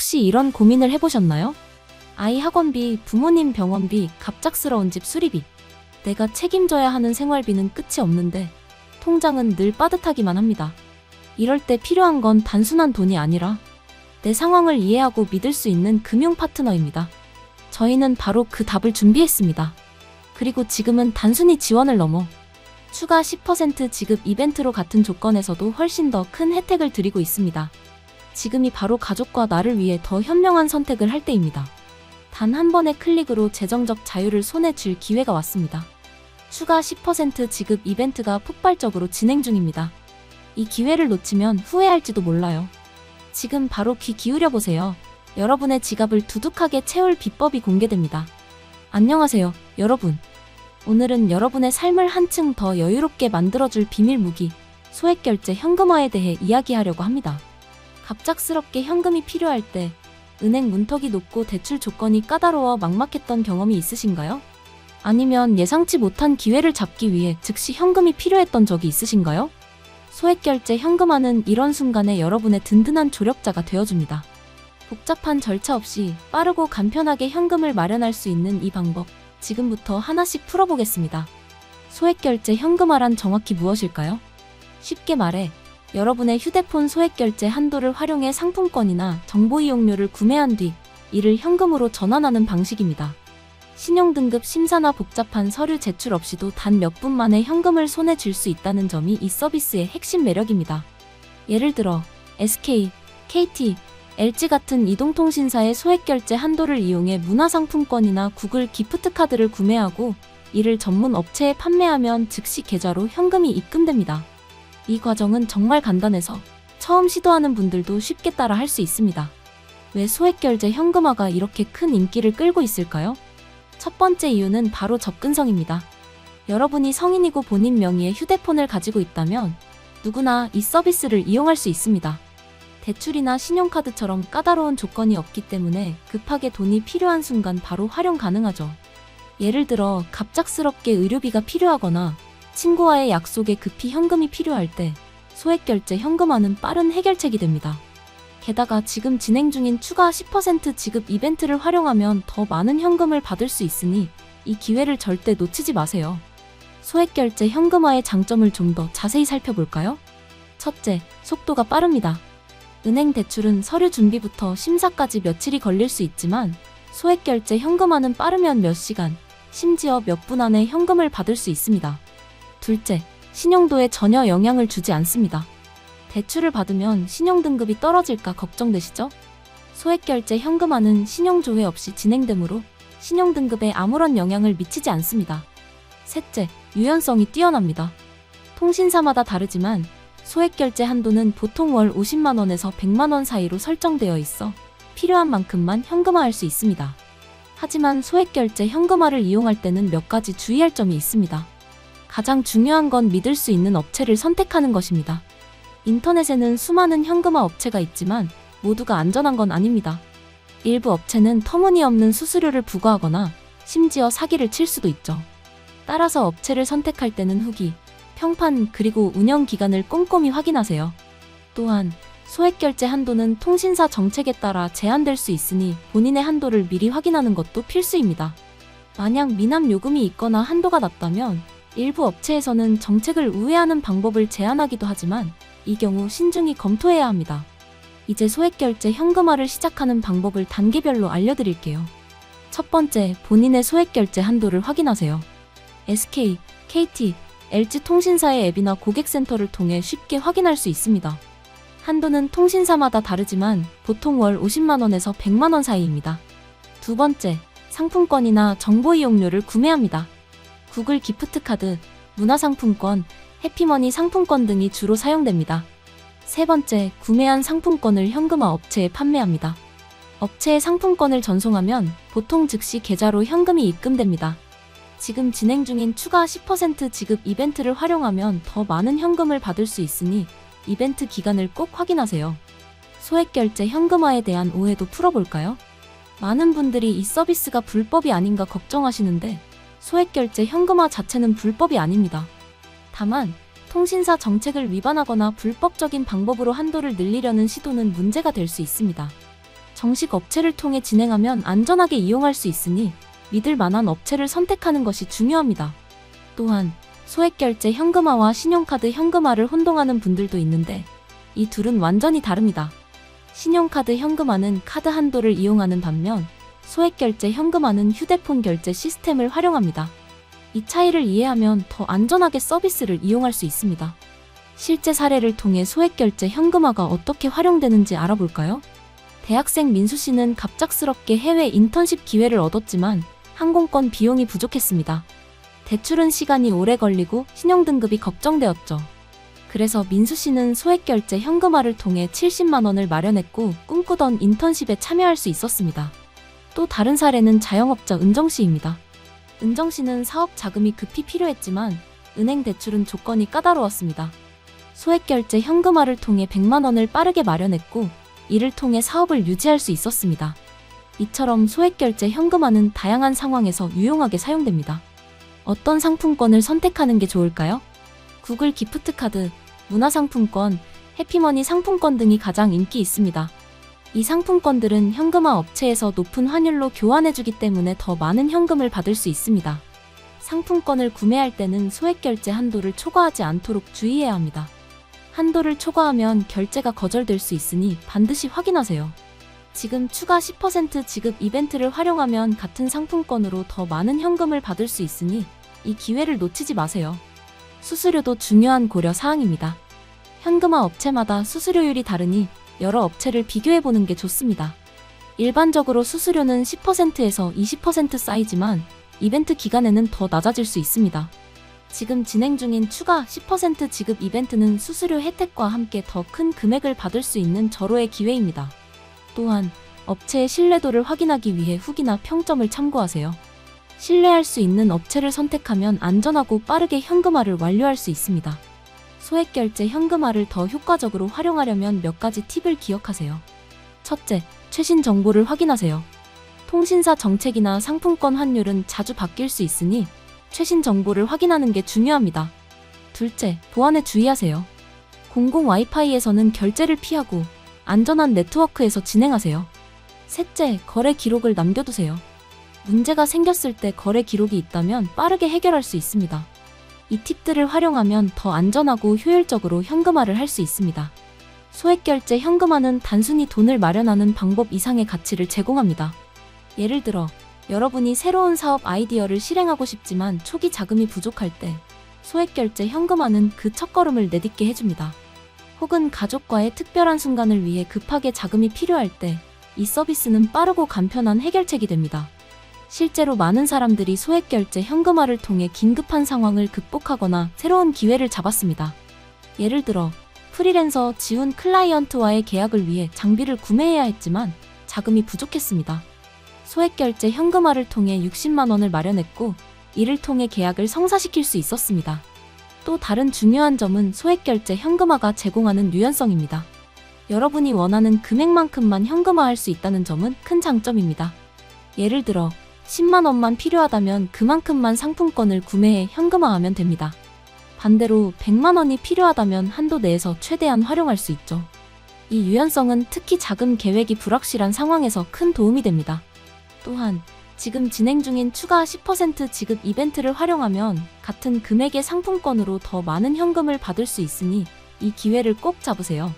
혹시 이런 고민을 해보셨나요? 아이 학원비, 부모님 병원비, 갑작스러운 집 수리비. 내가 책임져야 하는 생활비는 끝이 없는데 통장은 늘 빠듯하기만 합니다. 이럴 때 필요한 건 단순한 돈이 아니라 내 상황을 이해하고 믿을 수 있는 금융 파트너입니다. 저희는 바로 그 답을 준비했습니다. 그리고 지금은 단순히 지원을 넘어 추가 10% 지급 이벤트로 같은 조건에서도 훨씬 더 큰 혜택을 드리고 있습니다. 지금이 바로 가족과 나를 위해 더 현명한 선택을 할 때입니다. 단 한 번의 클릭으로 재정적 자유를 손에 쥘 기회가 왔습니다. 추가 10% 지급 이벤트가 폭발적으로 진행 중입니다. 이 기회를 놓치면 후회할지도 몰라요. 지금 바로 귀 기울여 보세요. 여러분의 지갑을 두둑하게 채울 비법이 공개됩니다. 안녕하세요, 여러분. 오늘은 여러분의 삶을 한층 더 여유롭게 만들어줄 비밀 무기, 소액결제 현금화에 대해 이야기하려고 합니다. 갑작스럽게 현금이 필요할 때 은행 문턱이 높고 대출 조건이 까다로워 막막했던 경험이 있으신가요? 아니면 예상치 못한 기회를 잡기 위해 즉시 현금이 필요했던 적이 있으신가요? 소액결제 현금화는 이런 순간에 여러분의 든든한 조력자가 되어줍니다. 복잡한 절차 없이 빠르고 간편하게 현금을 마련할 수 있는 이 방법, 지금부터 하나씩 풀어보겠습니다. 소액결제 현금화란 정확히 무엇일까요? 쉽게 말해, 여러분의 휴대폰 소액결제 한도를 활용해 상품권이나 정보 이용료를 구매한 뒤 이를 현금으로 전환하는 방식입니다. 신용등급 심사나 복잡한 서류 제출 없이도 단 몇 분 만에 현금을 손에 쥘 수 있다는 점이 이 서비스의 핵심 매력입니다. 예를 들어 SK, KT, LG 같은 이동통신사의 소액결제 한도를 이용해 문화상품권이나 구글 기프트카드를 구매하고 이를 전문 업체에 판매하면 즉시 계좌로 현금이 입금됩니다. 이 과정은 정말 간단해서 처음 시도하는 분들도 쉽게 따라 할 수 있습니다. 왜 소액결제 현금화가 이렇게 큰 인기를 끌고 있을까요? 첫 번째 이유는 바로 접근성입니다. 여러분이 성인이고 본인 명의의 휴대폰을 가지고 있다면 누구나 이 서비스를 이용할 수 있습니다. 대출이나 신용카드처럼 까다로운 조건이 없기 때문에 급하게 돈이 필요한 순간 바로 활용 가능하죠. 예를 들어 갑작스럽게 의료비가 필요하거나 친구와의 약속에 급히 현금이 필요할 때 소액결제 현금화는 빠른 해결책이 됩니다. 게다가 지금 진행 중인 추가 10% 지급 이벤트를 활용하면 더 많은 현금을 받을 수 있으니 이 기회를 절대 놓치지 마세요. 소액결제 현금화의 장점을 좀 더 자세히 살펴볼까요? 첫째, 속도가 빠릅니다. 은행 대출은 서류 준비부터 심사까지 며칠이 걸릴 수 있지만 소액결제 현금화는 빠르면 몇 시간, 심지어 몇 분 안에 현금을 받을 수 있습니다. 둘째, 신용도에 전혀 영향을 주지 않습니다. 대출을 받으면 신용등급이 떨어질까 걱정되시죠? 소액결제 현금화는 신용조회 없이 진행되므로 신용등급에 아무런 영향을 미치지 않습니다. 셋째, 유연성이 뛰어납니다. 통신사마다 다르지만 소액결제 한도는 보통 월 50만 원에서 100만 원 사이로 설정되어 있어 필요한 만큼만 현금화할 수 있습니다. 하지만 소액결제 현금화를 이용할 때는 몇 가지 주의할 점이 있습니다. 가장 중요한 건 믿을 수 있는 업체를 선택하는 것입니다. 인터넷에는 수많은 현금화 업체가 있지만 모두가 안전한 건 아닙니다. 일부 업체는 터무니없는 수수료를 부과하거나 심지어 사기를 칠 수도 있죠. 따라서 업체를 선택할 때는 후기, 평판 그리고 운영 기간을 꼼꼼히 확인하세요. 또한 소액결제 한도는 통신사 정책에 따라 제한될 수 있으니 본인의 한도를 미리 확인하는 것도 필수입니다. 만약 미납 요금이 있거나 한도가 낮다면 일부 업체에서는 정책을 우회하는 방법을 제안하기도 하지만 이 경우 신중히 검토해야 합니다. 이제 소액결제 현금화를 시작하는 방법을 단계별로 알려드릴게요. 첫 번째, 본인의 소액결제 한도를 확인하세요. SK, KT, LG 통신사의 앱이나 고객센터를 통해 쉽게 확인할 수 있습니다. 한도는 통신사마다 다르지만 보통 월 50만 원에서 100만 원 사이입니다. 두 번째, 상품권이나 정보 이용료를 구매합니다. 구글 기프트카드, 문화상품권, 해피머니 상품권 등이 주로 사용됩니다. 세 번째, 구매한 상품권을 현금화 업체에 판매합니다. 업체에 상품권을 전송하면 보통 즉시 계좌로 현금이 입금됩니다. 지금 진행 중인 추가 10% 지급 이벤트를 활용하면 더 많은 현금을 받을 수 있으니 이벤트 기간을 꼭 확인하세요. 소액결제 현금화에 대한 오해도 풀어볼까요? 많은 분들이 이 서비스가 불법이 아닌가 걱정하시는데 소액결제 현금화 자체는 불법이 아닙니다. 다만 통신사 정책을 위반하거나 불법적인 방법으로 한도를 늘리려는 시도는 문제가 될 수 있습니다. 정식 업체를 통해 진행하면 안전하게 이용할 수 있으니 믿을 만한 업체를 선택하는 것이 중요합니다. 또한 소액결제 현금화와 신용카드 현금화를 혼동하는 분들도 있는데 이 둘은 완전히 다릅니다. 신용카드 현금화는 카드 한도를 이용하는 반면 소액결제 현금화는 휴대폰 결제 시스템을 활용합니다. 이 차이를 이해하면 더 안전하게 서비스를 이용할 수 있습니다. 실제 사례를 통해 소액결제 현금화가 어떻게 활용되는지 알아볼까요? 대학생 민수 씨는 갑작스럽게 해외 인턴십 기회를 얻었지만 항공권 비용이 부족했습니다. 대출은 시간이 오래 걸리고 신용등급이 걱정되었죠. 그래서 민수 씨는 소액결제 현금화를 통해 70만 원을 마련했고 꿈꾸던 인턴십에 참여할 수 있었습니다. 또 다른 사례는 자영업자 은정 씨입니다. 은정 씨는 사업 자금이 급히 필요했지만 은행 대출은 조건이 까다로웠습니다. 소액결제 현금화를 통해 100만 원을 빠르게 마련했고 이를 통해 사업을 유지할 수 있었습니다. 이처럼 소액결제 현금화는 다양한 상황에서 유용하게 사용됩니다. 어떤 상품권을 선택하는 게 좋을까요? 구글 기프트카드, 문화상품권, 해피머니 상품권 등이 가장 인기 있습니다. 이 상품권들은 현금화 업체에서 높은 환율로 교환해주기 때문에 더 많은 현금을 받을 수 있습니다. 상품권을 구매할 때는 소액결제 한도를 초과하지 않도록 주의해야 합니다. 한도를 초과하면 결제가 거절될 수 있으니 반드시 확인하세요. 지금 추가 10% 지급 이벤트를 활용하면 같은 상품권으로 더 많은 현금을 받을 수 있으니 이 기회를 놓치지 마세요. 수수료도 중요한 고려 사항입니다. 현금화 업체마다 수수료율이 다르니 여러 업체를 비교해보는 게 좋습니다. 일반적으로 수수료는 10%에서 20% 쌓이지만 이벤트 기간에는 더 낮아질 수 있습니다. 지금 진행 중인 추가 10% 지급 이벤트는 수수료 혜택과 함께 더 큰 금액을 받을 수 있는 절호의 기회입니다. 또한 업체의 신뢰도를 확인하기 위해 후기나 평점을 참고하세요. 신뢰할 수 있는 업체를 선택하면 안전하고 빠르게 현금화를 완료할 수 있습니다. 소액결제 현금화를 더 효과적으로 활용하려면 몇 가지 팁을 기억하세요. 첫째, 최신 정보를 확인하세요. 통신사 정책이나 상품권 환율은 자주 바뀔 수 있으니 최신 정보를 확인하는 게 중요합니다. 둘째, 보안에 주의하세요. 공공 와이파이에서는 결제를 피하고 안전한 네트워크에서 진행하세요. 셋째, 거래 기록을 남겨두세요. 문제가 생겼을 때 거래 기록이 있다면 빠르게 해결할 수 있습니다. 이 팁들을 활용하면 더 안전하고 효율적으로 현금화를 할 수 있습니다. 소액결제 현금화는 단순히 돈을 마련하는 방법 이상의 가치를 제공합니다. 예를 들어, 여러분이 새로운 사업 아이디어를 실행하고 싶지만 초기 자금이 부족할 때 소액결제 현금화는 그 첫걸음을 내딛게 해줍니다. 혹은 가족과의 특별한 순간을 위해 급하게 자금이 필요할 때 이 서비스는 빠르고 간편한 해결책이 됩니다. 실제로 많은 사람들이 소액결제 현금화를 통해 긴급한 상황을 극복하거나 새로운 기회를 잡았습니다. 예를 들어 프리랜서 지훈 클라이언트와의 계약을 위해 장비를 구매해야 했지만 자금이 부족했습니다. 소액결제 현금화를 통해 60만 원을 마련했고 이를 통해 계약을 성사시킬 수 있었습니다. 또 다른 중요한 점은 소액결제 현금화가 제공하는 유연성입니다. 여러분이 원하는 금액만큼만 현금화할 수 있다는 점은 큰 장점입니다. 예를 들어 10만 원만 필요하다면 그만큼만 상품권을 구매해 현금화하면 됩니다. 반대로 100만 원이 필요하다면 한도 내에서 최대한 활용할 수 있죠. 이 유연성은 특히 자금 계획이 불확실한 상황에서 큰 도움이 됩니다. 또한 지금 진행 중인 추가 10% 지급 이벤트를 활용하면 같은 금액의 상품권으로 더 많은 현금을 받을 수 있으니 이 기회를 꼭 잡으세요.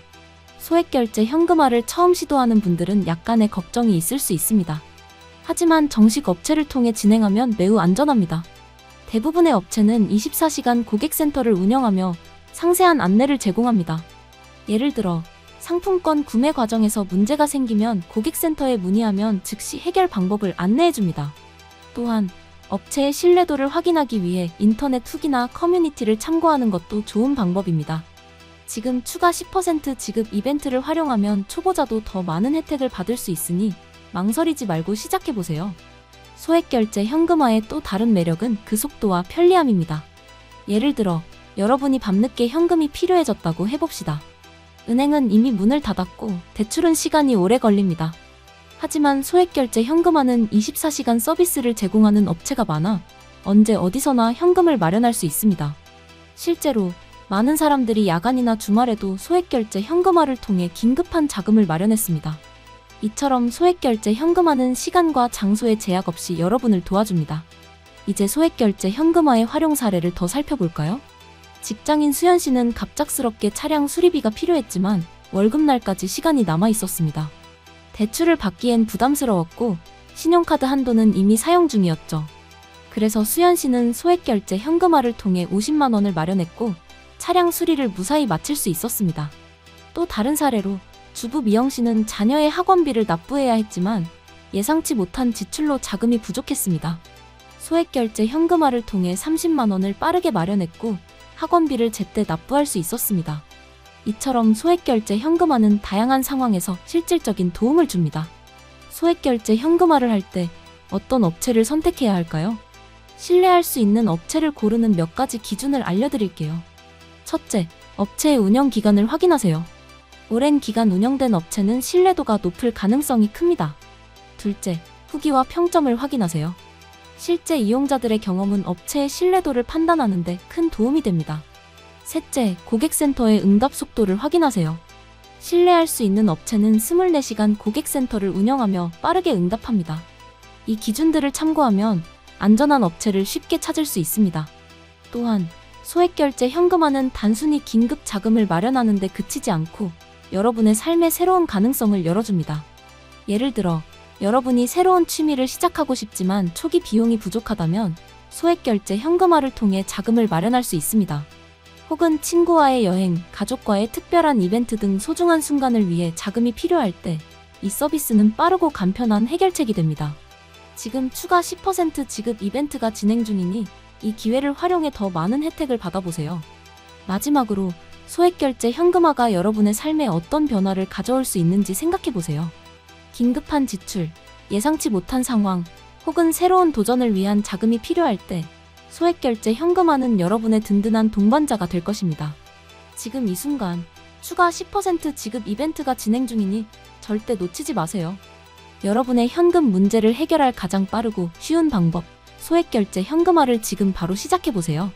소액결제 현금화를 처음 시도하는 분들은 약간의 걱정이 있을 수 있습니다. 하지만 정식 업체를 통해 진행하면 매우 안전합니다. 대부분의 업체는 24시간 고객센터를 운영하며 상세한 안내를 제공합니다. 예를 들어 상품권 구매 과정에서 문제가 생기면 고객센터에 문의하면 즉시 해결 방법을 안내해줍니다. 또한 업체의 신뢰도를 확인하기 위해 인터넷 후기나 커뮤니티를 참고하는 것도 좋은 방법입니다. 지금 추가 10% 지급 이벤트를 활용하면 초보자도 더 많은 혜택을 받을 수 있으니 망설이지 말고 시작해보세요. 소액결제 현금화의 또 다른 매력은 그 속도와 편리함입니다. 예를 들어 여러분이 밤늦게 현금이 필요해졌다고 해봅시다. 은행은 이미 문을 닫았고 대출은 시간이 오래 걸립니다. 하지만 소액결제 현금화는 24시간 서비스를 제공하는 업체가 많아 언제 어디서나 현금을 마련할 수 있습니다. 실제로 많은 사람들이 야간이나 주말에도 소액결제 현금화를 통해 긴급한 자금을 마련했습니다. 이처럼 소액결제 현금화는 시간과 장소의 제약 없이 여러분을 도와줍니다. 이제 소액결제 현금화의 활용 사례를 더 살펴볼까요? 직장인 수연 씨는 갑작스럽게 차량 수리비가 필요했지만 월급날까지 시간이 남아 있었습니다. 대출을 받기엔 부담스러웠고 신용카드 한도는 이미 사용 중이었죠. 그래서 수연 씨는 소액결제 현금화를 통해 50만 원을 마련했고 차량 수리를 무사히 마칠 수 있었습니다. 또 다른 사례로 주부 미영 씨는 자녀의 학원비를 납부해야 했지만 예상치 못한 지출로 자금이 부족했습니다. 소액결제 현금화를 통해 30만 원을 빠르게 마련했고 학원비를 제때 납부할 수 있었습니다. 이처럼 소액결제 현금화는 다양한 상황에서 실질적인 도움을 줍니다. 소액결제 현금화를 할 때 어떤 업체를 선택해야 할까요? 신뢰할 수 있는 업체를 고르는 몇 가지 기준을 알려드릴게요. 첫째, 업체의 운영 기간을 확인하세요. 오랜 기간 운영된 업체는 신뢰도가 높을 가능성이 큽니다. 둘째, 후기와 평점을 확인하세요. 실제 이용자들의 경험은 업체의 신뢰도를 판단하는 데 큰 도움이 됩니다. 셋째, 고객센터의 응답 속도를 확인하세요. 신뢰할 수 있는 업체는 24시간 고객센터를 운영하며 빠르게 응답합니다. 이 기준들을 참고하면 안전한 업체를 쉽게 찾을 수 있습니다. 또한 소액결제 현금화는 단순히 긴급 자금을 마련하는 데 그치지 않고 여러분의 삶의 새로운 가능성을 열어줍니다. 예를 들어 여러분이 새로운 취미를 시작하고 싶지만 초기 비용이 부족하다면 소액결제 현금화를 통해 자금을 마련할 수 있습니다. 혹은 친구와의 여행, 가족과의 특별한 이벤트 등 소중한 순간을 위해 자금이 필요할 때 이 서비스는 빠르고 간편한 해결책이 됩니다. 지금 추가 10% 지급 이벤트가 진행 중이니 이 기회를 활용해 더 많은 혜택을 받아보세요. 마지막으로 소액결제 현금화가 여러분의 삶에 어떤 변화를 가져올 수 있는지 생각해보세요. 긴급한 지출, 예상치 못한 상황, 혹은 새로운 도전을 위한 자금이 필요할 때 소액결제 현금화는 여러분의 든든한 동반자가 될 것입니다. 지금 이 순간 추가 10% 지급 이벤트가 진행 중이니 절대 놓치지 마세요. 여러분의 현금 문제를 해결할 가장 빠르고 쉬운 방법, 소액결제 현금화를 지금 바로 시작해보세요.